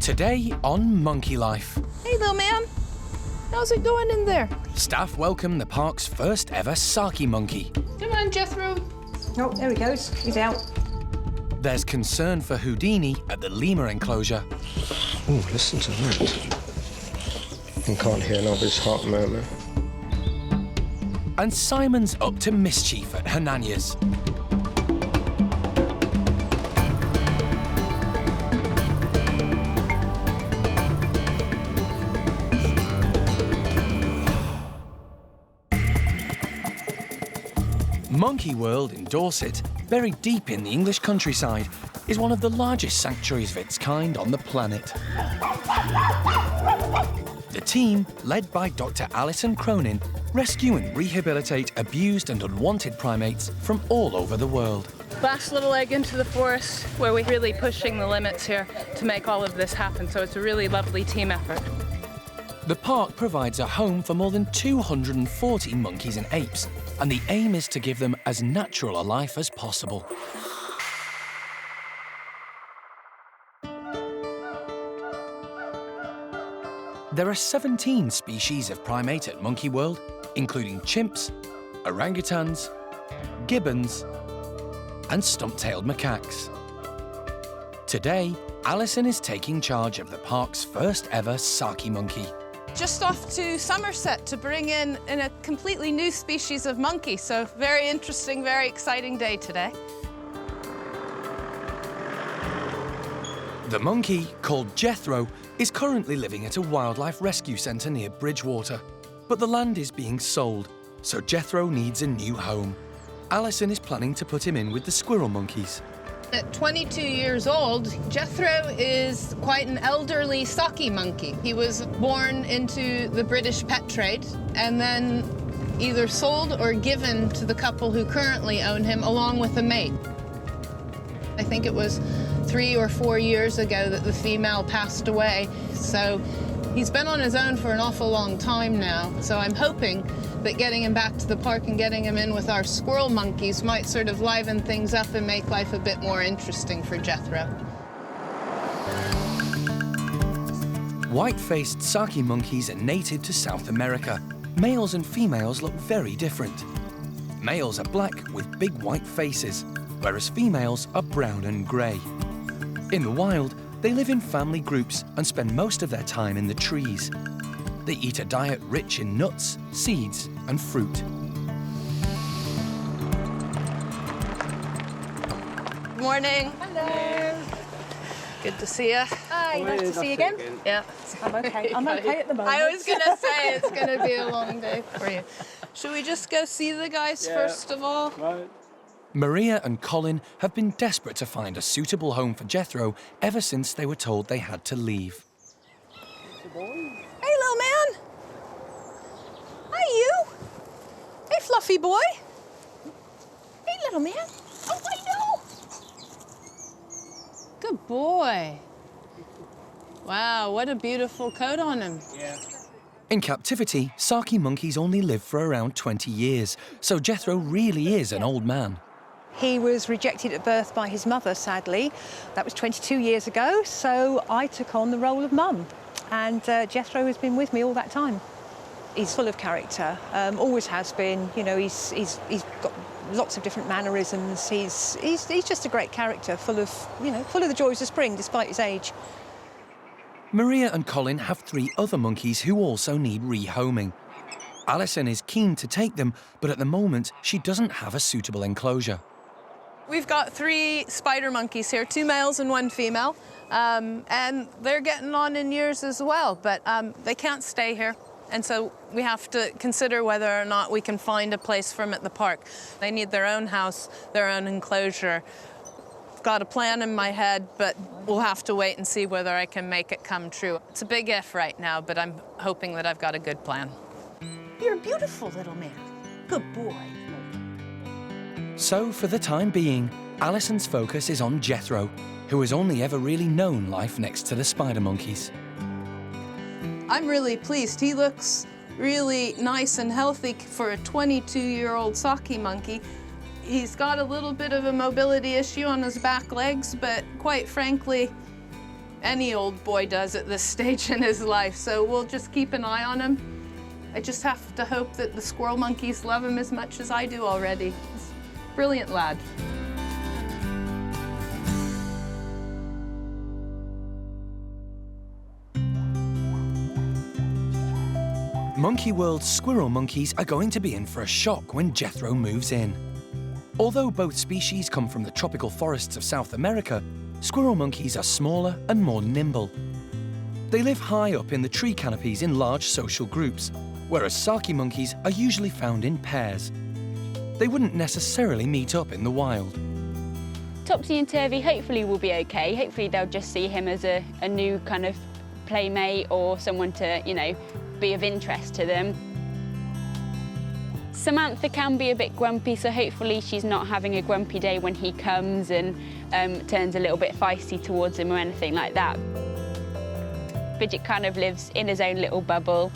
Today on Monkey Life. Hey, little man. How's it going in there? Staff welcome the park's first ever Saki monkey. Come on, Jethro. Oh, there he goes. He's out. There's concern for Houdini at the lemur enclosure. Oh, listen to that. I can't hear an obvious heart murmur. And Simon's up to mischief at Hananya's. Monkey World in Dorset, buried deep in the English countryside, is one of the largest sanctuaries of its kind on the planet. The team, led by Dr. Alison Cronin, rescue and rehabilitate abused and unwanted primates from all over the world. Last little leg into the forest where we're really pushing the limits here to make all of this happen, so it's a really lovely team effort. The park provides a home for more than 240 monkeys and apes, and the aim is to give them as natural a life as possible. There are 17 species of primate at Monkey World, including chimps, orangutans, gibbons, and stump-tailed macaques. Today, Alison is taking charge of the park's first ever Saki monkey. Just off to Somerset to bring in a completely new species of monkey. So very interesting, very exciting day today. The monkey, called Jethro, is currently living at a wildlife rescue centre near Bridgewater. But the land is being sold, so Jethro needs a new home. Alison is planning to put him in with the squirrel monkeys. At 22 years old, Jethro is quite an elderly Saki monkey. He was born into the British pet trade and then either sold or given to the couple who currently own him along with a mate. I think it was 3 or 4 years ago that the female passed away. So he's been on his own for an awful long time now. So I'm hoping that getting him back to the park and getting him in with our squirrel monkeys might sort of liven things up and make life a bit more interesting for Jethro. White-faced Saki monkeys are native to South America. Males and females look very different. Males are black with big white faces, whereas females are brown and grey. In the wild, they live in family groups and spend most of their time in the trees. They eat a diet rich in nuts, seeds, and fruit. Morning. Hello. Good to see you. Hi, nice to see you again. Yeah. I'm okay. I'm okay at the moment. I was gonna say it's gonna be a long day for you. Should we just go see the guys first of all? Right. Maria and Colin have been desperate to find a suitable home for Jethro ever since they were told they had to leave. Hey, little man. Hi, you. Hey, fluffy boy. Hey, little man. Oh, I know. Good boy. Wow, what a beautiful coat on him. Yeah. In captivity, Saki monkeys only live for around 20 years, so Jethro really is an old man. He was rejected at birth by his mother, sadly. That was 22 years ago, so I took on the role of mum. And Jethro has been with me all that time. He's full of character, always has been. You know, he's got lots of different mannerisms. He's just a great character, full of the joys of spring, despite his age. Maria and Colin have 3 other monkeys who also need rehoming. Alison is keen to take them, but at the moment, she doesn't have a suitable enclosure. We've got 3 spider monkeys here, 2 males and 1 female. And they're getting on in years as well, but they can't stay here. And so we have to consider whether or not we can find a place for them at the park. They need their own house, their own enclosure. I've got a plan in my head, but we'll have to wait and see whether I can make it come true. It's a big if right now, but I'm hoping that I've got a good plan. You're a beautiful little man. Good boy. So, for the time being, Alison's focus is on Jethro, who has only ever really known life next to the spider monkeys. I'm really pleased. He looks really nice and healthy for a 22-year-old Saki monkey. He's got a little bit of a mobility issue on his back legs, but quite frankly, any old boy does at this stage in his life, so we'll just keep an eye on him. I just have to hope that the squirrel monkeys love him as much as I do already. He's a brilliant lad. Monkey World's squirrel monkeys are going to be in for a shock when Jethro moves in. Although both species come from the tropical forests of South America, squirrel monkeys are smaller and more nimble. They live high up in the tree canopies in large social groups, whereas Saki monkeys are usually found in pairs. They wouldn't necessarily meet up in the wild. Topsy and Turvy hopefully will be okay. Hopefully they'll just see him as a new kind of playmate or someone to, you know, be of interest to them. Samantha can be a bit grumpy, so hopefully she's not having a grumpy day when he comes and turns a little bit feisty towards him or anything like that. Bridget kind of lives in his own little bubble,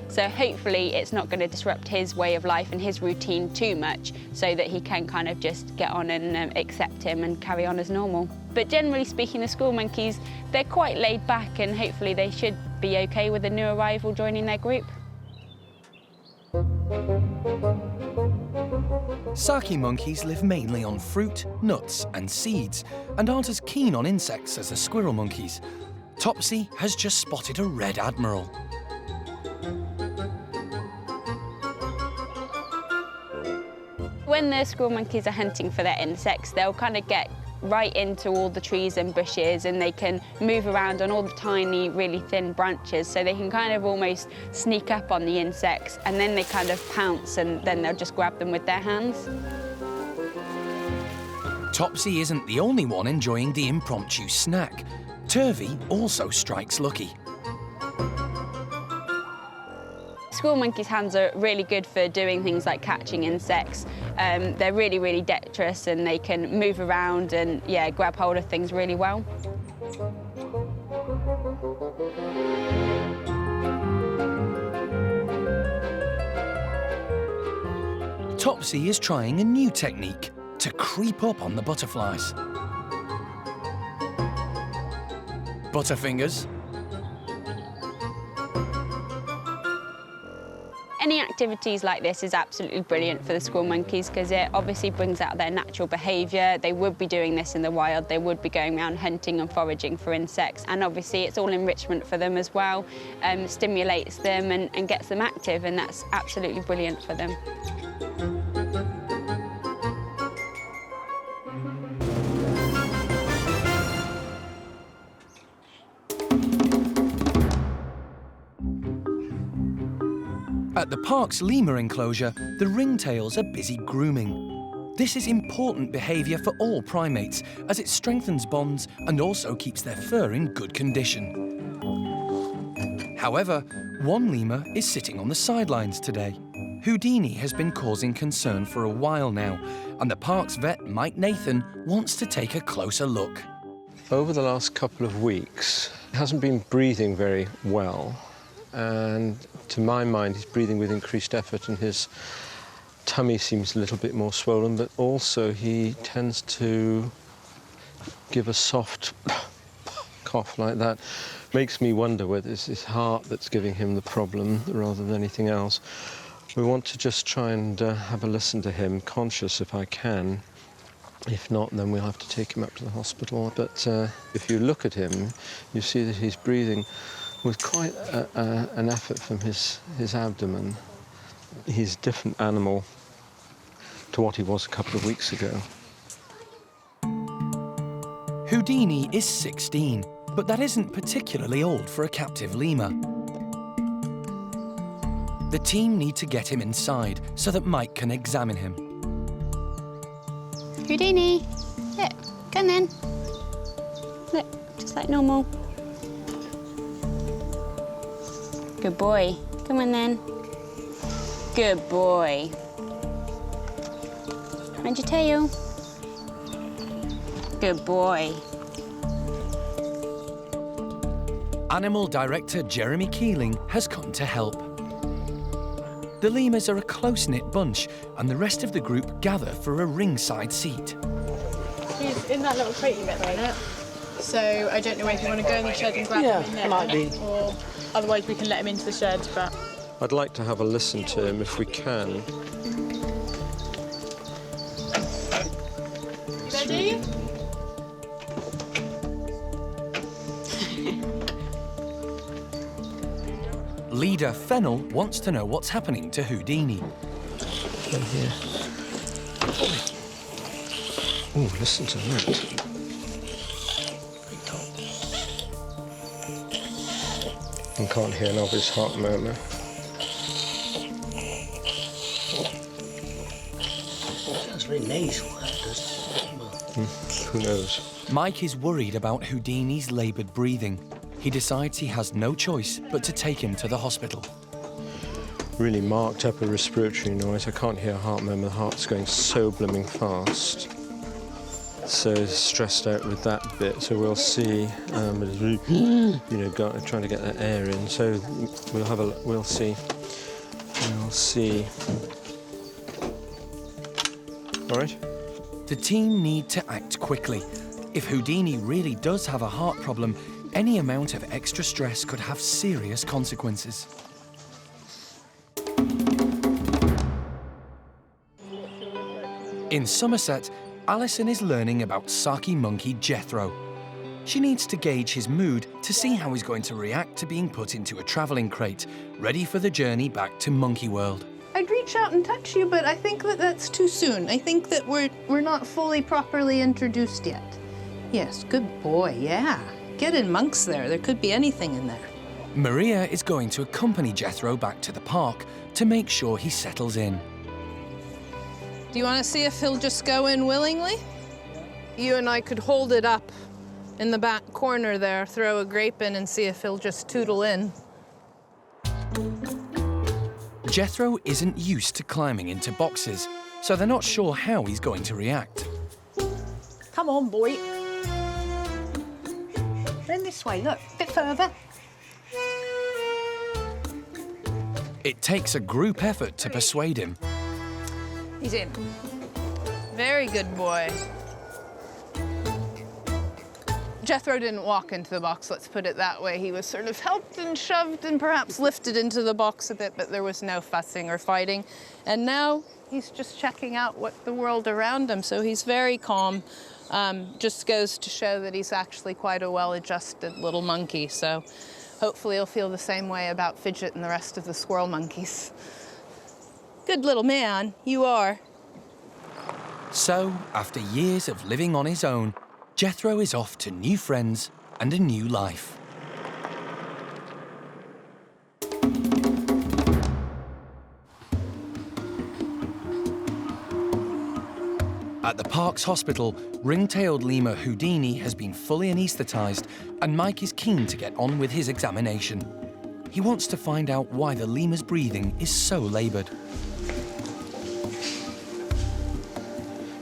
so hopefully it's not going to disrupt his way of life and his routine too much, so that he can kind of just get on and accept him and carry on as normal. But generally speaking, the squirrel monkeys, they're quite laid back, and hopefully they should be okay with a new arrival joining their group. Saki monkeys live mainly on fruit, nuts and seeds, and aren't as keen on insects as the squirrel monkeys. Topsy has just spotted a red admiral. When the squirrel monkeys are hunting for their insects, they'll kind of get right into all the trees and bushes, and they can move around on all the tiny, really thin branches, so they can kind of almost sneak up on the insects, and then they kind of pounce, and then they'll just grab them with their hands. Topsy isn't the only one enjoying the impromptu snack. Turvy also strikes lucky. Squirrel monkeys' hands are really good for doing things like catching insects. They're really, really dexterous, and they can move around and, yeah, grab hold of things really well. Topsy is trying a new technique to creep up on the butterflies. Butterfingers. Any activities like this is absolutely brilliant for the squirrel monkeys, because it obviously brings out their natural behaviour. They would be doing this in the wild. They would be going around hunting and foraging for insects, and obviously it's all enrichment for them as well, stimulates them and gets them active, and that's absolutely brilliant for them. At the park's lemur enclosure, the ringtails are busy grooming. This is important behaviour for all primates, as it strengthens bonds and also keeps their fur in good condition. However, one lemur is sitting on the sidelines today. Houdini has been causing concern for a while now, and the park's vet, Mike Nathan, wants to take a closer look. Over the last couple of weeks, he hasn't been breathing very well. And to my mind, he's breathing with increased effort, and his tummy seems a little bit more swollen, but also he tends to give a soft cough like that. Makes me wonder whether it's his heart that's giving him the problem rather than anything else. We want to just try and have a listen to him, conscious if I can. If not, then we'll have to take him up to the hospital. But if you look at him, you see that he's breathing with quite an effort from his abdomen. He's a different animal to what he was a couple of weeks ago. Houdini is 16, but that isn't particularly old for a captive lemur. The team need to get him inside so that Mike can examine him. Houdini, look, come then. Look, just like normal. Good boy. Come on then. Good boy. Mind your tail. Good boy. Animal director Jeremy Keeling has come to help. The lemurs are a close-knit bunch, and the rest of the group gather for a ringside seat. He's in that little crate you met, right? So I don't know if you want to go in the shed and grab him in there. Might be. Or otherwise we can let him into the shed, but... I'd like to have a listen to him if we can. Ready? Leader Fennel wants to know what's happening to Houdini. Here. Oh, listen to that. You can't hear an obvious heart murmur. Sounds very nasal, that does. Who knows? Mike is worried about Houdini's laboured breathing. He decides he has no choice but to take him to the hospital. Really marked upper respiratory noise. I can't hear a heart murmur. The heart's going so blooming fast. So stressed out with that bit. So we'll see. It's really, trying to get that air in. So we'll see. We'll see. All right. The team need to act quickly. If Houdini really does have a heart problem, any amount of extra stress could have serious consequences. In Somerset, Alison is learning about Saki monkey Jethro. She needs to gauge his mood to see how he's going to react to being put into a travelling crate, ready for the journey back to Monkey World. I'd reach out and touch you, but I think that that's too soon. I think that we're not fully properly introduced yet. Yes, good boy, yeah. Get in monks there. There could be anything in there. Maria is going to accompany Jethro back to the park to make sure he settles in. Do you want to see if he'll just go in willingly? You and I could hold it up in the back corner there, throw a grape in and see if he'll just tootle in. Jethro isn't used to climbing into boxes, so they're not sure how he's going to react. Come on, boy. In this way, look, a bit further. It takes a group effort to persuade him. He's in. Very good boy. Jethro didn't walk into the box, let's put it that way. He was sort of helped and shoved and perhaps lifted into the box a bit, but there was no fussing or fighting. And now he's just checking out what the world around him, so he's very calm. Just goes to show that he's actually quite a well-adjusted little monkey, so hopefully he'll feel the same way about Fidget and the rest of the squirrel monkeys. Good little man, you are. So, after years of living on his own, Jethro is off to new friends and a new life. At the park's hospital, ring-tailed lemur Houdini has been fully anaesthetised, and Mike is keen to get on with his examination. He wants to find out why the lemur's breathing is so laboured.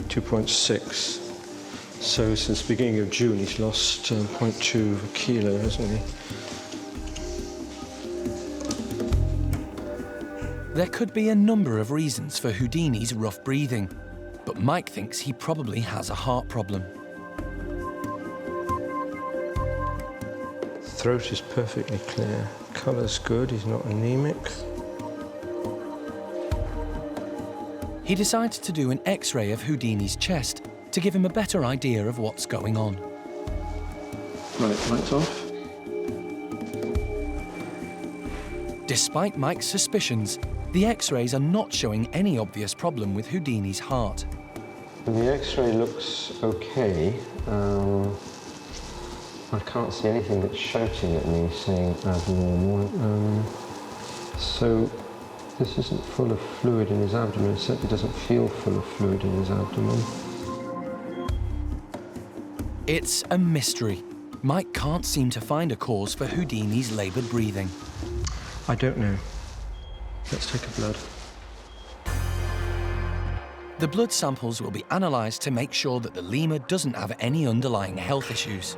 2.6. So since the beginning of June, he's lost 0.2 of a kilo, hasn't he? There could be a number of reasons for Houdini's rough breathing, but Mike thinks he probably has a heart problem. Throat is perfectly clear. Colour's good, he's not anemic. He decides to do an X-ray of Houdini's chest to give him a better idea of what's going on. Right, lights off. Despite Mike's suspicions, the X-rays are not showing any obvious problem with Houdini's heart. The X-ray looks okay. I can't see anything that's shouting at me saying abnormal. So this isn't full of fluid in his abdomen. It certainly doesn't feel full of fluid in his abdomen. It's a mystery. Mike can't seem to find a cause for Houdini's laboured breathing. I don't know. Let's take a blood. The blood samples will be analysed to make sure that the lemur doesn't have any underlying health issues.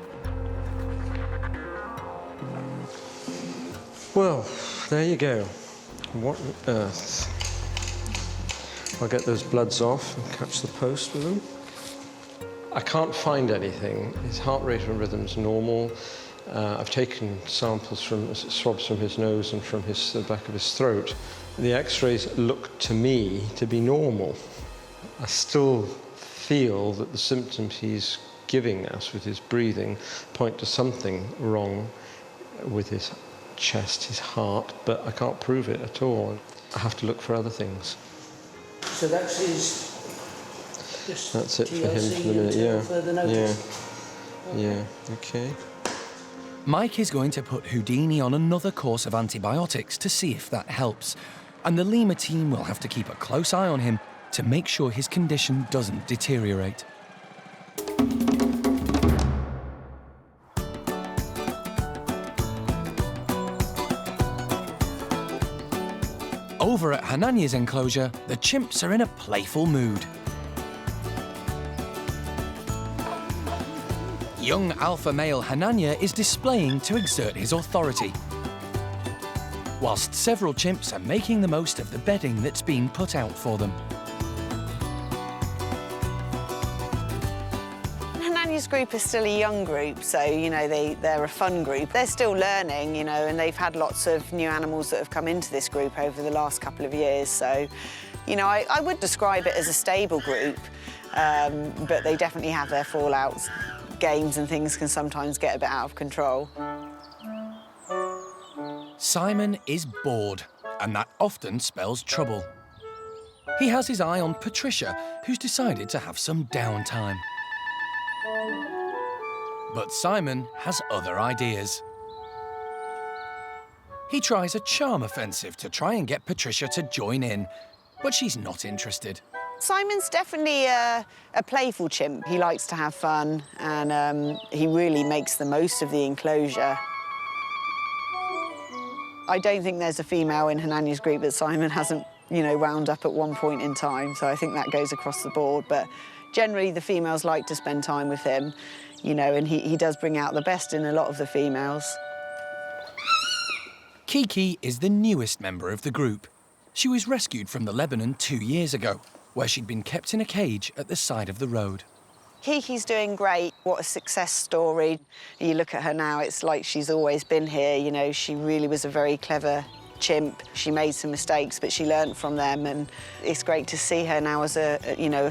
Well, there you go. What on earth? I'll get those bloods off and catch the post with them. I can't find anything. His heart rate and rhythm's normal. I've taken samples swabs from his nose and from the back of his throat. The x-rays look to me to be normal. I still feel that the symptoms he's giving us with his breathing point to something wrong with his chest, his heart, but I can't prove it at all. I have to look for other things. So that's his... That's it for him for the minute, yeah, okay. Mike is going to put Houdini on another course of antibiotics to see if that helps. And the lemur team will have to keep a close eye on him to make sure his condition doesn't deteriorate. Over at Hananya's enclosure, the chimps are in a playful mood. Young alpha male Hananya is displaying to exert his authority, whilst several chimps are making the most of the bedding that's been put out for them. Hananya's group is still a young group, so, you know, they're a fun group. They're still learning, you know, and they've had lots of new animals that have come into this group over the last couple of years. So, you know, I would describe it as a stable group, but they definitely have their fallouts. Games and things can sometimes get a bit out of control. Simon is bored, and that often spells trouble. He has his eye on Patricia, who's decided to have some downtime. But Simon has other ideas. He tries a charm offensive to try and get Patricia to join in, but she's not interested. Simon's definitely a playful chimp. He likes to have fun, and he really makes the most of the enclosure. I don't think there's a female in Hananya's group that Simon hasn't, you know, wound up at one point in time, so I think that goes across the board. But generally, the females like to spend time with him, you know, and he does bring out the best in a lot of the females. Kiki is the newest member of the group. She was rescued from the Lebanon 2 years ago, where she'd been kept in a cage at the side of the road. Kiki's doing great. What a success story. You look at her now, it's like she's always been here. You know, she really was a very clever chimp. She made some mistakes, but she learned from them, and it's great to see her now as a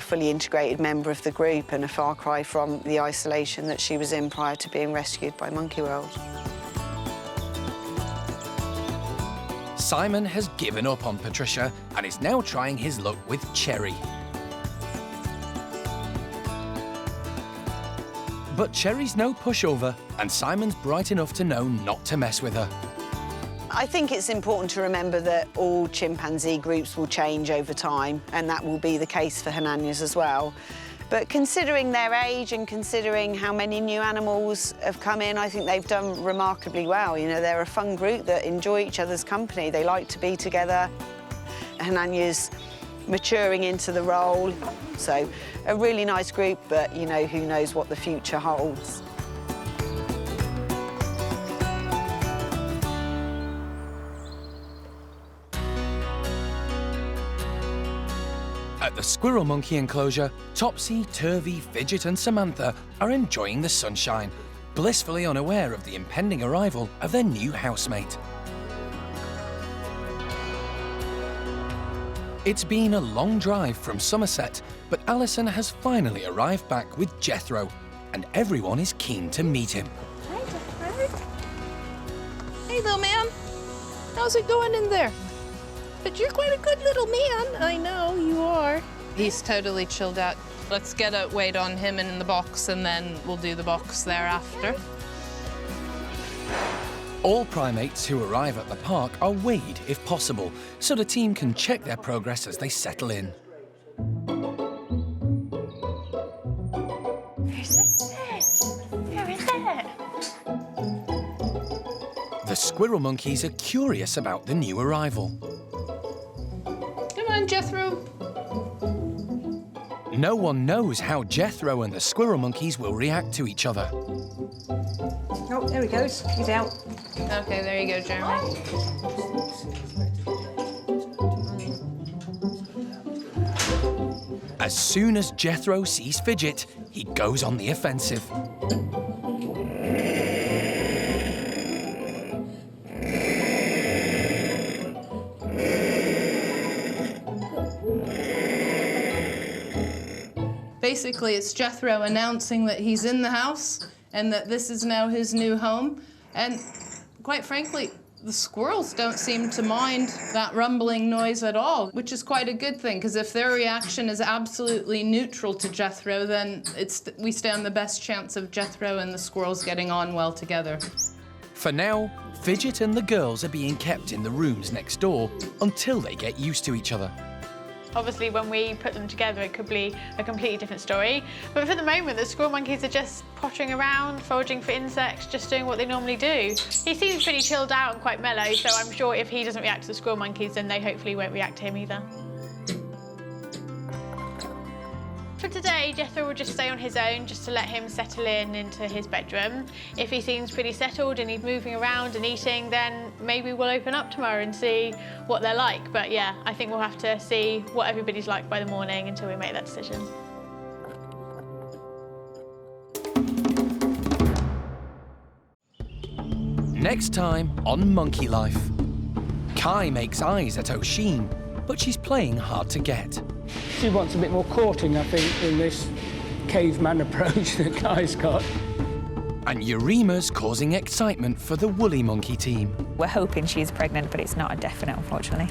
fully integrated member of the group, and a far cry from the isolation that she was in prior to being rescued by Monkey World. Simon has given up on Patricia and is now trying his luck with Cherry. But Cherry's no pushover, and Simon's bright enough to know not to mess with her. I think it's important to remember that all chimpanzee groups will change over time, and that will be the case for Hananya's as well. But considering their age and considering how many new animals have come in, I think they've done remarkably well. You know, they're a fun group that enjoy each other's company. They like to be together. Hananya's maturing into the role. So a really nice group, but, you know, who knows what the future holds. At the squirrel monkey enclosure, Topsy, Turvy, Fidget and Samantha are enjoying the sunshine, blissfully unaware of the impending arrival of their new housemate. It's been a long drive from Somerset, but Alison has finally arrived back with Jethro, and everyone is keen to meet him. Hi, Jethro. Hey, little man. How's it going in there? But you're quite a good little man. I know, you are. He's totally chilled out. Let's get a weight on him in the box, and then we'll do the box thereafter. All primates who arrive at the park are weighed if possible, so the team can check their progress as they settle in. Who's it? Who is it? The squirrel monkeys are curious about the new arrival. Come on, Jethro. No one knows how Jethro and the squirrel monkeys will react to each other. Oh, there he goes. He's out. Okay, there you go, Jeremy. As soon as Jethro sees Fidget, he goes on the offensive. Basically, it's Jethro announcing that he's in the house and that this is now his new home. And quite frankly, the squirrels don't seem to mind that rumbling noise at all, which is quite a good thing, because if their reaction is absolutely neutral to Jethro, then we stand the best chance of Jethro and the squirrels getting on well together. For now, Fidget and the girls are being kept in the rooms next door until they get used to each other. Obviously, when we put them together, it could be a completely different story. But for the moment, the squirrel monkeys are just pottering around, foraging for insects, just doing what they normally do. He seems pretty chilled out and quite mellow, so I'm sure if he doesn't react to the squirrel monkeys, then they hopefully won't react to him either. For today, Jethro will just stay on his own just to let him settle into his bedroom. If he seems pretty settled and he's moving around and eating, then maybe we'll open up tomorrow and see what they're like. But yeah, I think we'll have to see what everybody's like by the morning until we make that decision. Next time on Monkey Life. Kai makes eyes at O'Sheen, but she's playing hard to get. She wants a bit more courting, I think, in this caveman approach that Kai's got. And Yurima's causing excitement for the woolly monkey team. We're hoping she's pregnant, but it's not a definite, unfortunately.